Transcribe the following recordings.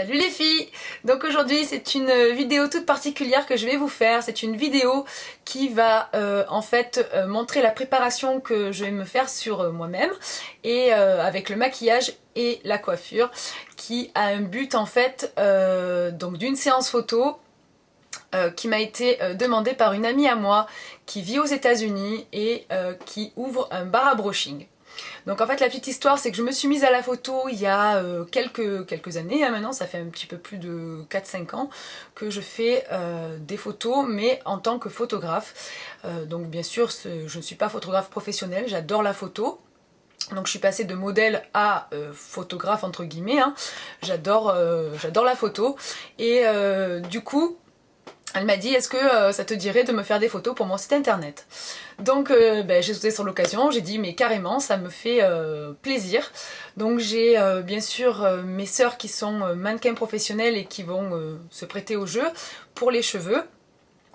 Salut les filles! Donc aujourd'hui c'est une vidéo toute particulière que je vais vous faire. C'est une vidéo qui va en fait montrer la préparation que je vais me faire sur moi-même et avec le maquillage et la coiffure qui a un but en fait donc d'une séance photo qui m'a été demandée par une amie à moi qui vit aux États-Unis et qui ouvre un bar à brushing. Donc en fait la petite histoire c'est que je me suis mise à la photo il y a quelques années maintenant, ça fait un petit peu plus de 4-5 ans que je fais des photos mais en tant que photographe. Donc bien sûr je ne suis pas photographe professionnelle, j'adore la photo. Donc je suis passée de modèle à photographe entre guillemets, hein. J'adore la photo et du coup elle m'a dit est-ce que ça te dirait de me faire des photos pour mon site internet. Donc j'ai sauté sur l'occasion, j'ai dit mais carrément ça me fait plaisir. Donc j'ai bien sûr mes sœurs qui sont mannequins professionnels et qui vont se prêter au jeu pour les cheveux.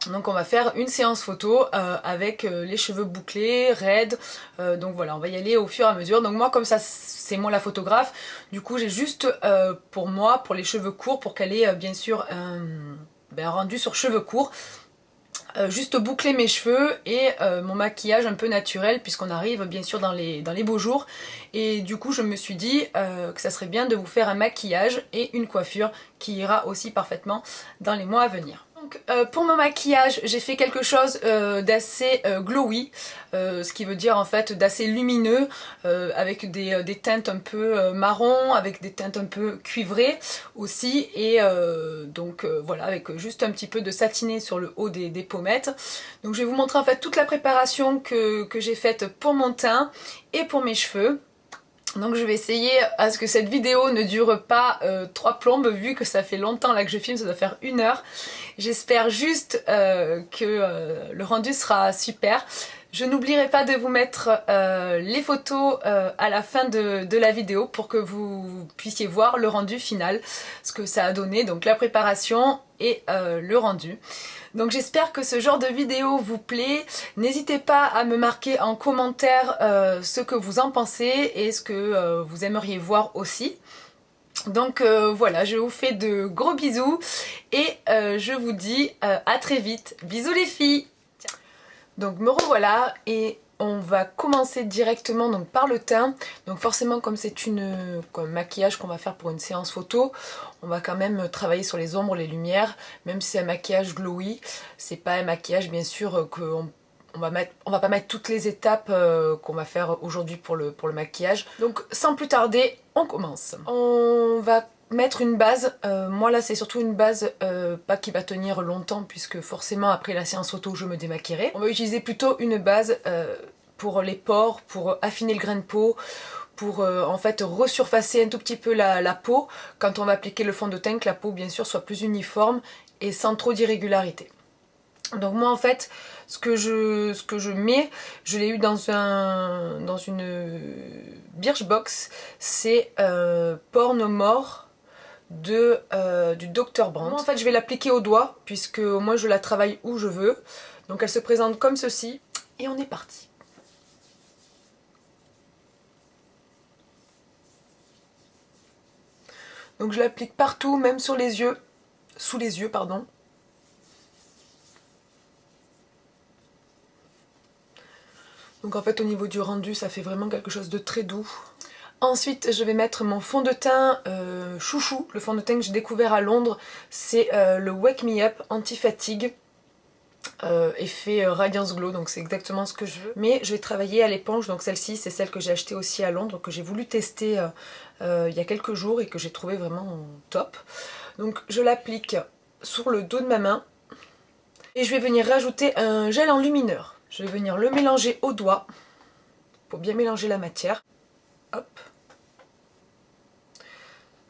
Donc on va faire une séance photo avec les cheveux bouclés, raides, donc voilà on va y aller au fur et à mesure. Donc moi comme ça c'est moi la photographe, du coup j'ai juste pour moi, pour les cheveux courts, pour qu'elle ait bien sûr un rendu sur cheveux courts, juste boucler mes cheveux et mon maquillage un peu naturel puisqu'on arrive bien sûr dans les beaux jours. Et du coup je me suis dit que ça serait bien de vous faire un maquillage et une coiffure qui ira aussi parfaitement dans les mois à venir. Donc pour mon maquillage j'ai fait quelque chose d'assez glowy, ce qui veut dire en fait d'assez lumineux, avec des teintes un peu marron, avec des teintes un peu cuivrées aussi, et donc voilà, avec juste un petit peu de satiné sur le haut des pommettes. Donc je vais vous montrer en fait toute la préparation que j'ai faite pour mon teint et pour mes cheveux. Donc je vais essayer à ce que cette vidéo ne dure pas 3 plombes, vu que ça fait longtemps là que je filme, ça doit faire 1 heure. J'espère juste que le rendu sera super. Je n'oublierai pas de vous mettre les photos à la fin de la vidéo pour que vous puissiez voir le rendu final, ce que ça a donné, donc la préparation et le rendu. Donc j'espère que ce genre de vidéo vous plaît. N'hésitez pas à me marquer en commentaire ce que vous en pensez et ce que vous aimeriez voir aussi. Donc voilà, je vous fais de gros bisous et je vous dis à très vite. Bisous les filles! Donc me revoilà et on va commencer directement donc par le teint. Donc forcément comme c'est un maquillage qu'on va faire pour une séance photo, on va quand même travailler sur les ombres, les lumières, même si c'est un maquillage glowy, c'est pas un maquillage bien sûr qu'on va pas mettre toutes les étapes qu'on va faire aujourd'hui pour le maquillage. Donc sans plus tarder, on commence. On va mettre une base, moi là c'est surtout une base pas qui va tenir longtemps puisque forcément après la séance photo je me démaquillerai. On va utiliser plutôt une base pour les pores, pour affiner le grain de peau, pour en fait resurfacer un tout petit peu la peau quand on va appliquer le fond de teint, que la peau bien sûr soit plus uniforme et sans trop d'irrégularité. Donc moi en fait ce que je mets, je l'ai eu dans une Birchbox, c'est Pore No More du Dr. Brandt. Moi en fait je vais l'appliquer au doigt puisque moi je la travaille où je veux. Donc elle se présente comme ceci et on est parti. Donc je l'applique partout, même sur les yeux, sous les yeux pardon. Donc en fait au niveau du rendu ça fait vraiment quelque chose de très doux. Ensuite je vais mettre mon fond de teint chouchou, le fond de teint que j'ai découvert à Londres, c'est le Wake Me Up Anti-Fatigue, effet Radiance Glow, donc c'est exactement ce que je veux. Mais je vais travailler à l'éponge, donc celle-ci c'est celle que j'ai achetée aussi à Londres, que j'ai voulu tester il y a quelques jours et que j'ai trouvé vraiment top. Donc je l'applique sur le dos de ma main et je vais venir rajouter un gel enlumineur. Je vais venir le mélanger au doigt pour bien mélanger la matière. Hop.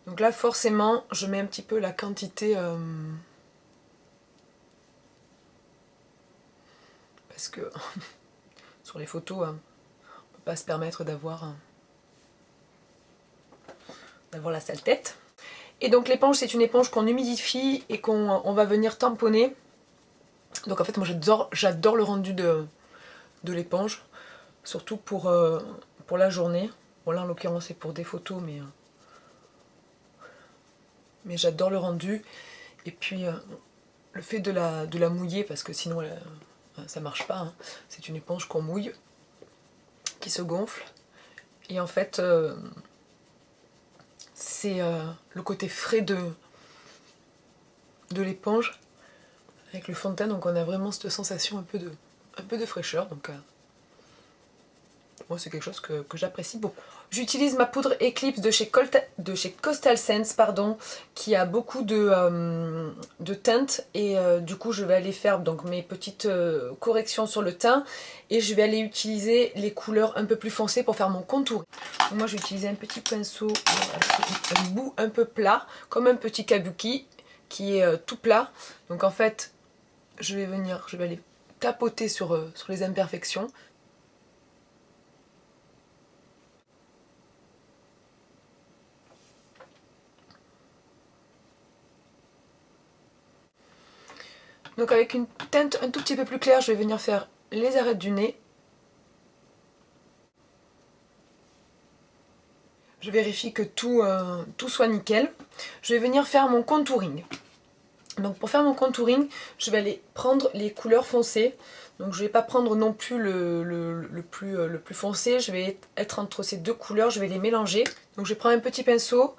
Donc là forcément je mets un petit peu la quantité parce que sur les photos on peut pas se permettre d'avoir la sale tête. Et donc l'éponge c'est une éponge qu'on humidifie et qu'on va venir tamponner. Donc en fait moi j'adore le rendu de l'éponge, surtout pour la journée. Bon là en l'occurrence c'est pour des photos mais mais j'adore le rendu. Et puis le fait de la mouiller, parce que sinon ça marche pas, hein. C'est une éponge qu'on mouille, qui se gonfle. Et en fait, c'est le côté frais de l'éponge avec le fond de teint, donc on a vraiment cette sensation un peu de fraîcheur. Donc moi c'est quelque chose que j'apprécie beaucoup. J'utilise ma poudre Eclipse de chez Coastal Scents, pardon, qui a beaucoup de teintes, et du coup je vais aller faire donc mes petites corrections sur le teint, et je vais aller utiliser les couleurs un peu plus foncées pour faire mon contour. Donc moi je vais utiliser un petit pinceau avec un bout un peu plat, comme un petit kabuki qui est tout plat. Donc en fait je vais aller tapoter sur les imperfections. Donc avec une teinte un tout petit peu plus claire, je vais venir faire les arêtes du nez. Je vérifie que tout soit nickel. Je vais venir faire mon contouring. Donc pour faire mon contouring, je vais aller prendre les couleurs foncées. Donc je ne vais pas prendre non plus le plus foncé, je vais être entre ces deux couleurs, je vais les mélanger. Donc je prends un petit pinceau,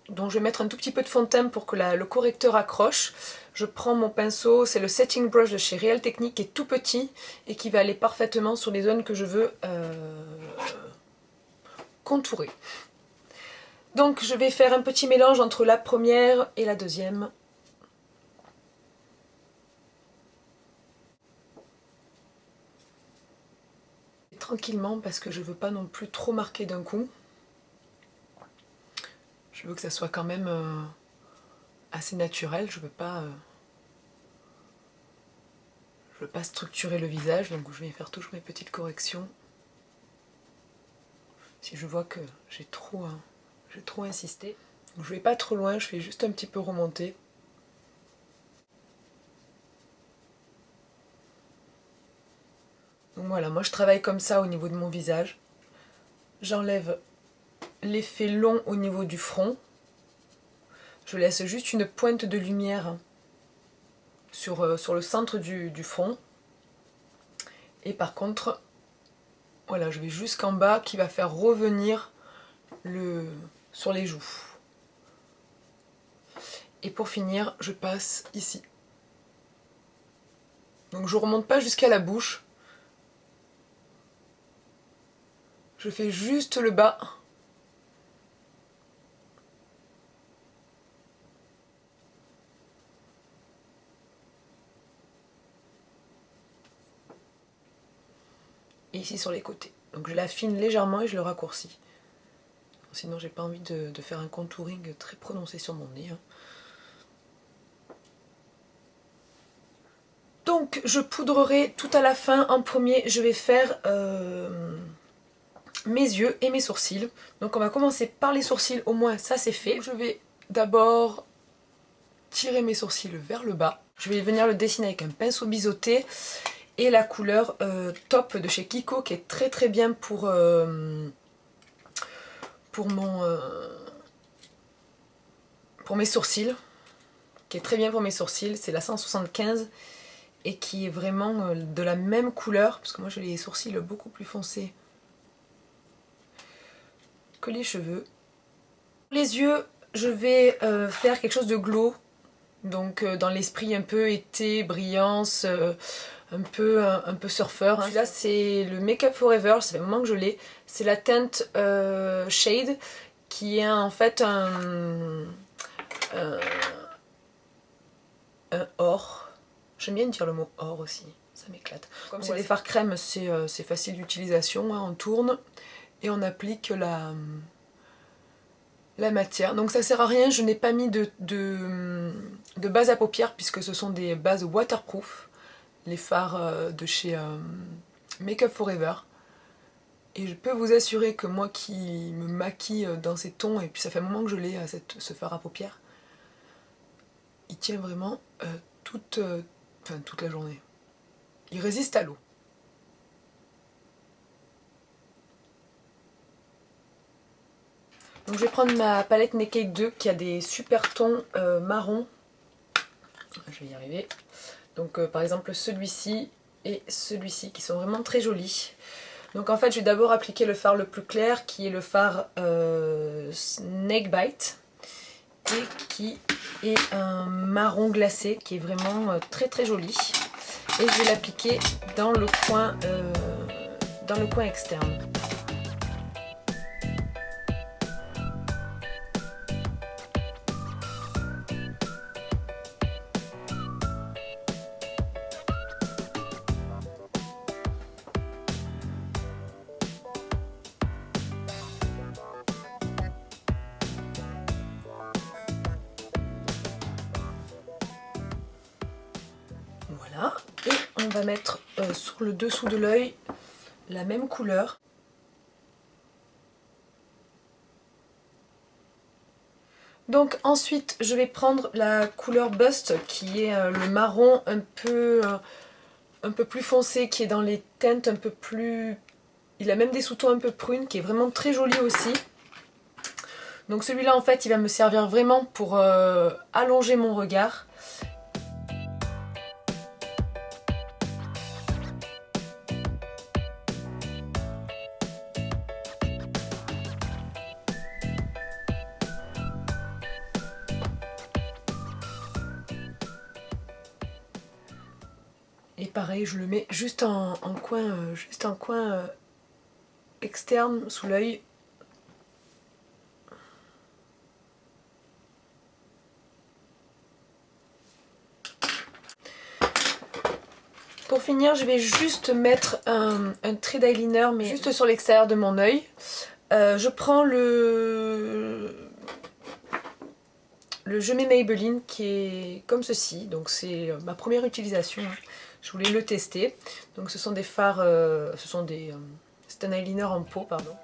donc je vais mettre un tout petit peu de fond de teint pour que le correcteur accroche. Je prends mon pinceau, c'est le Setting Brush de chez Real Technique, qui est tout petit et qui va aller parfaitement sur les zones que je veux contourer. Donc je vais faire un petit mélange entre la première et la deuxième. Tranquillement, parce que je veux pas non plus trop marquer d'un coup. Je veux que ça soit quand même assez naturel, je veux pas structurer le visage, donc je vais faire toujours mes petites corrections. Si je vois que j'ai trop insisté. Donc, je vais pas trop loin, je fais juste un petit peu remonter. Donc voilà, moi je travaille comme ça au niveau de mon visage. J'enlève l'effet long au niveau du front. Je laisse juste une pointe de lumière sur le centre du front. Et par contre, voilà, je vais jusqu'en bas, qui va faire revenir sur les joues. Et pour finir, je passe ici. Donc je ne remonte pas jusqu'à la bouche. Je fais juste le bas. Et ici sur les côtés. Donc je l'affine légèrement et je le raccourcis. Sinon j'ai pas envie de faire un contouring très prononcé sur mon nez. Donc je poudrerai tout à la fin. En premier, je vais faire mes yeux et mes sourcils. Donc on va commencer par les sourcils, au moins ça c'est fait. Donc, je vais d'abord tirer mes sourcils vers le bas. Je vais venir le dessiner avec un pinceau biseauté et la couleur Top de chez Kiko, qui est très très bien pour mes sourcils. Qui est très bien pour mes sourcils, c'est la 175 et qui est vraiment de la même couleur, parce que moi j'ai les sourcils beaucoup plus foncés que les cheveux. Les yeux, je vais faire quelque chose de glow, donc dans l'esprit un peu été, brillance, un peu surfeur. Hein. Celui-là c'est le Make Up Forever, ça fait un moment que je l'ai. C'est la teinte Shade, qui est en fait un or. J'aime bien dire le mot or aussi, ça m'éclate. Comme c'est des fards crème, c'est facile d'utilisation, hein. On tourne et on applique la matière. Donc ça sert à rien, je n'ai pas mis de base à paupières puisque ce sont des bases waterproof, les fards de chez Make Up Forever. Et je peux vous assurer que moi qui me maquille dans ces tons, et puis ça fait un moment que je l'ai, ce fard à paupières, il tient vraiment toute la journée. Il résiste à l'eau. Donc Donc je vais prendre ma palette Naked 2 qui a des super tons marron. Je vais y arriver. Donc par exemple celui-ci et celui-ci qui sont vraiment très jolis. Donc en fait je vais d'abord appliquer le fard le plus clair qui est le fard Snakebite et qui est un marron glacé qui est vraiment très très joli. Et je vais l'appliquer dans le coin externe. Voilà, et on va mettre sur le dessous de l'œil la même couleur. Donc ensuite je vais prendre la couleur Bust qui est le marron un peu plus foncé, qui est dans les teintes un peu plus... Il a même des sous-tons un peu prunes, qui est vraiment très joli aussi. Donc celui-là en fait il va me servir vraiment pour allonger mon regard. Et pareil, je le mets juste en coin externe sous l'œil. Pour finir, je vais juste mettre un trait d'eyeliner, mais juste sur l'extérieur de mon œil. Je prends le Je mets Maybelline qui est comme ceci, donc c'est ma première utilisation. Je voulais le tester. Donc ce sont des fards, c'est un eyeliner en peau, pardon.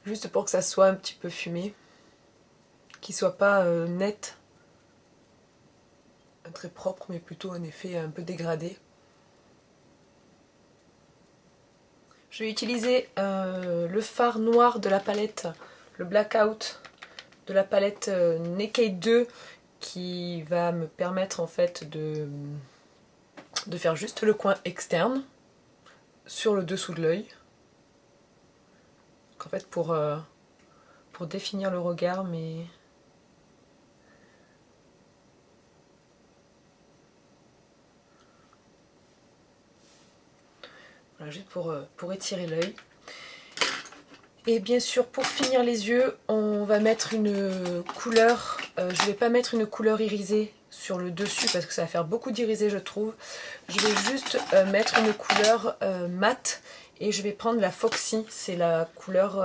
Juste pour que ça soit un petit peu fumé, qu'il soit pas net, très propre, mais plutôt un effet un peu dégradé. Je vais utiliser le fard noir de la palette, le Blackout de la palette Naked 2 qui va me permettre en fait de faire juste le coin externe sur le dessous de l'œil. En fait pour définir le regard, mais voilà, juste pour étirer l'œil. Et bien sûr, pour finir les yeux, on va mettre une couleur. Je ne vais pas mettre une couleur irisée sur le dessus parce que ça va faire beaucoup d'irisé, je trouve. Je vais juste mettre une couleur mate et je vais prendre la Foxy. C'est la couleur,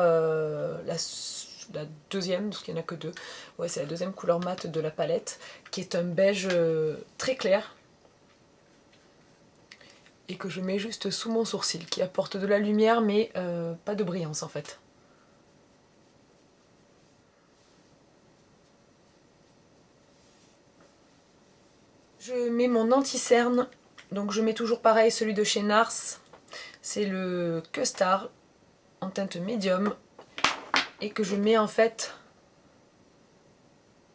la deuxième, parce qu'il n'y en a que deux. Ouais, c'est la deuxième couleur mate de la palette, qui est un beige très clair. Et que je mets juste sous mon sourcil, qui apporte de la lumière mais pas de brillance en fait. Je mets mon anti-cerne, donc je mets toujours pareil celui de chez Nars, c'est le Custard en teinte médium et que je mets en fait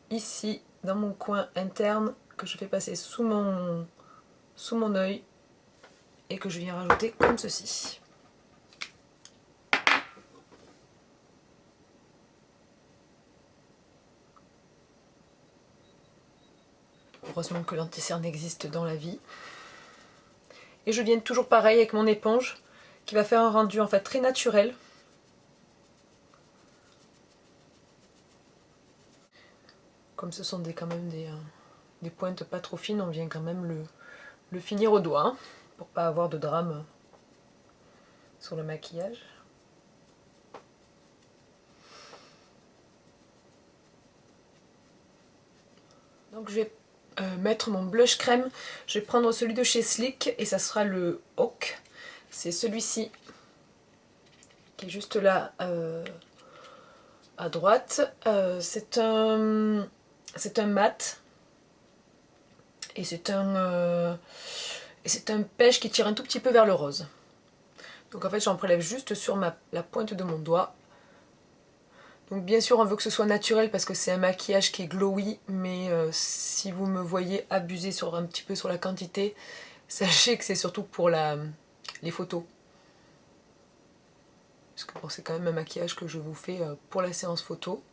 ici dans mon coin interne que je fais passer sous mon œil et que je viens rajouter comme ceci. Heureusement que l'anti-cerne existe dans la vie. Et je viens toujours pareil avec mon éponge qui va faire un rendu en fait très naturel. Comme ce sont quand même des pointes pas trop fines, on vient quand même le finir au doigt, hein, pour pas avoir de drame sur le maquillage. Donc je vais mettre mon blush crème. Je vais prendre celui de chez Sleek et ça sera le Hawk. C'est celui-ci. qui est juste là à droite. C'est un mat et c'est un pêche qui tire un tout petit peu vers le rose. Donc en fait j'en prélève juste sur la pointe de mon doigt. Donc bien sûr on veut que ce soit naturel parce que c'est un maquillage qui est glowy, mais si vous me voyez abuser un petit peu sur la quantité, sachez que c'est surtout pour les photos. Parce que bon, c'est quand même un maquillage que je vous fais pour la séance photo.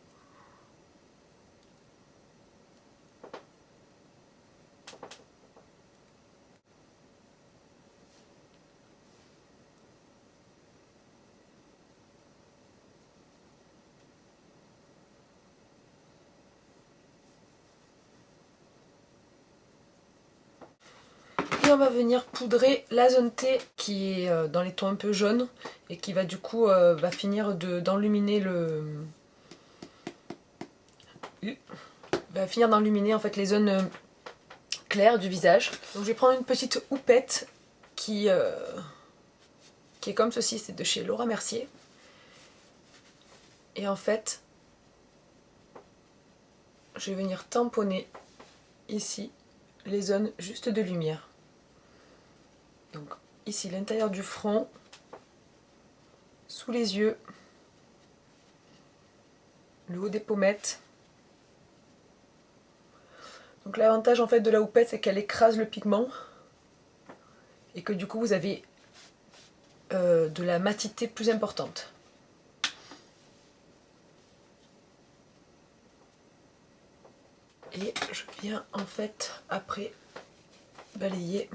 Et on va venir poudrer la zone T qui est dans les tons un peu jaunes et qui va du coup va finir d'enluminer en fait les zones claires du visage. Donc je vais prendre une petite houppette qui est comme ceci, c'est de chez Laura Mercier. Et en fait, je vais venir tamponner ici les zones juste de lumière. Donc ici l'intérieur du front, sous les yeux, le haut des pommettes. Donc l'avantage en fait de la houppette, c'est qu'elle écrase le pigment et que du coup vous avez de la matité plus importante. Et je viens en fait après balayer.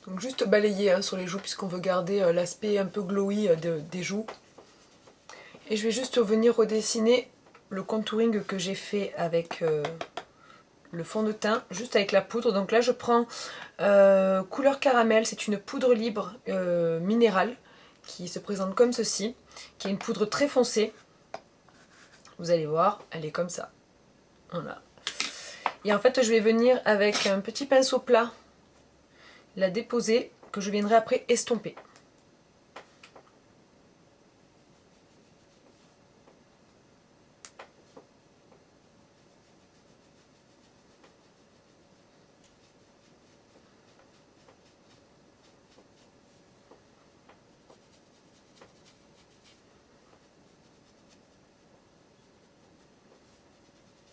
Donc juste balayer sur les joues puisqu'on veut garder l'aspect un peu glowy des joues. Et je vais juste venir redessiner le contouring que j'ai fait avec le fond de teint, juste avec la poudre. Donc là je prends couleur caramel, c'est une poudre libre minérale qui se présente comme ceci, qui est une poudre très foncée. Vous allez voir, elle est comme ça. Voilà. Et en fait je vais venir avec un petit pinceau plat la déposer, que je viendrai après estomper.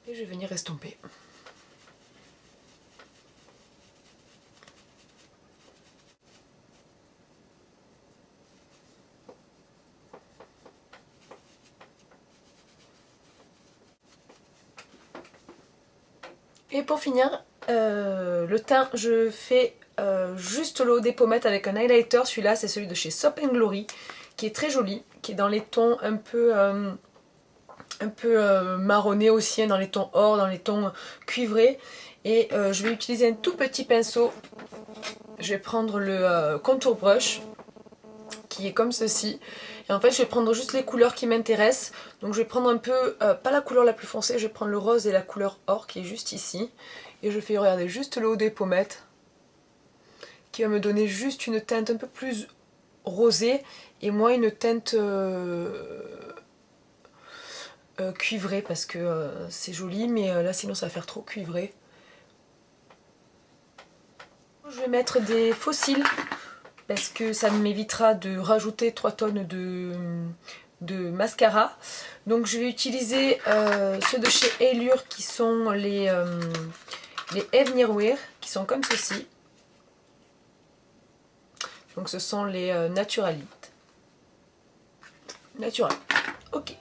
Et je vais venir estomper. Et pour finir, le teint, je fais juste le haut des pommettes avec un highlighter. Celui-là, c'est celui de chez Soap & Glory, qui est très joli, qui est dans les tons un peu marronné aussi, hein, dans les tons or, dans les tons cuivrés. Et je vais utiliser un tout petit pinceau. Je vais prendre le contour brush, qui est comme ceci. Et en fait, je vais prendre juste les couleurs qui m'intéressent. Donc je vais prendre un peu, pas la couleur la plus foncée, je vais prendre le rose et la couleur or qui est juste ici. Et je fais regarder juste le haut des pommettes, qui va me donner juste une teinte un peu plus rosée et moins une teinte cuivrée, parce que c'est joli, mais là sinon ça va faire trop cuivré. Je vais mettre des faux cils parce que ça m'évitera de rajouter 3 tonnes de mascara. Donc je vais utiliser ceux de chez Allure qui sont les Avenir Wear, qui sont comme ceci. Donc ce sont les Naturalite. Natural. Ok.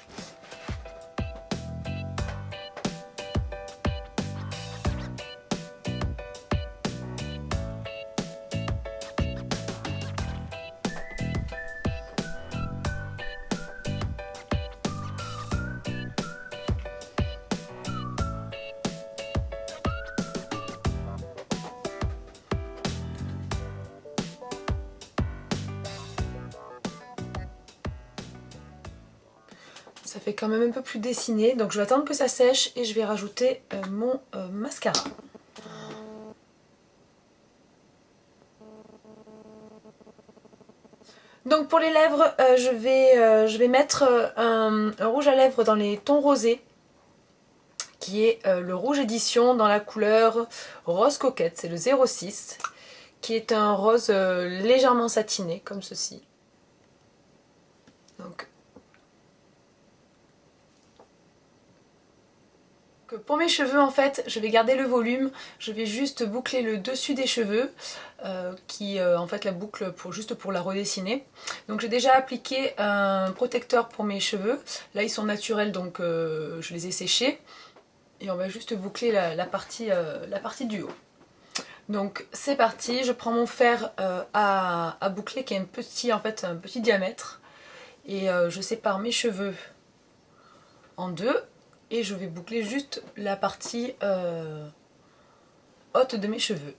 ça fait quand même un peu plus dessiné. Donc je vais attendre que ça sèche et je vais rajouter mon mascara. Donc pour les lèvres, je vais mettre un rouge à lèvres dans les tons rosés, qui est le rouge édition dans la couleur rose coquette, c'est le 06, qui est un rose légèrement satiné, comme ceci. Donc pour mes cheveux, en fait, je vais garder le volume, je vais juste boucler le dessus des cheveux, en fait la boucle juste pour la redessiner. Donc j'ai déjà appliqué un protecteur pour mes cheveux, là ils sont naturels donc je les ai séchés. Et on va juste boucler la partie du haut. Donc c'est parti, je prends mon fer à boucler qui a un petit diamètre. Et je sépare mes cheveux en deux. Et je vais boucler juste la partie haute de mes cheveux.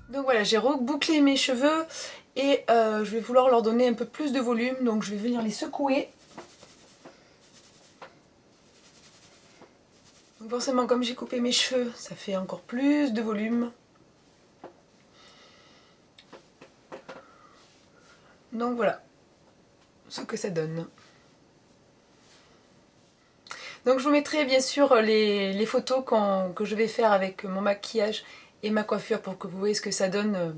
Donc voilà, j'ai rebouclé mes cheveux et je vais vouloir leur donner un peu plus de volume, donc je vais venir les secouer. Donc forcément, comme j'ai coupé mes cheveux, ça fait encore plus de volume. Donc voilà ce que ça donne. Donc je vous mettrai bien sûr les photos que je vais faire avec mon maquillage et ma coiffure pour que vous voyez ce que ça donne.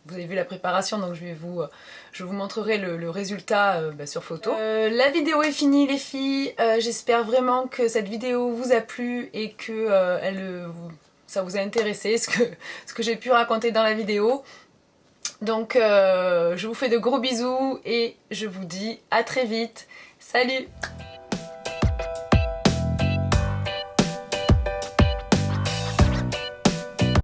Vous avez vu la préparation, donc je vous montrerai le résultat sur photo. La vidéo est finie les filles, j'espère vraiment que cette vidéo vous a plu et que ça vous a intéressé, ce que j'ai pu raconter dans la vidéo. Donc je vous fais de gros bisous et je vous dis à très vite. Salut!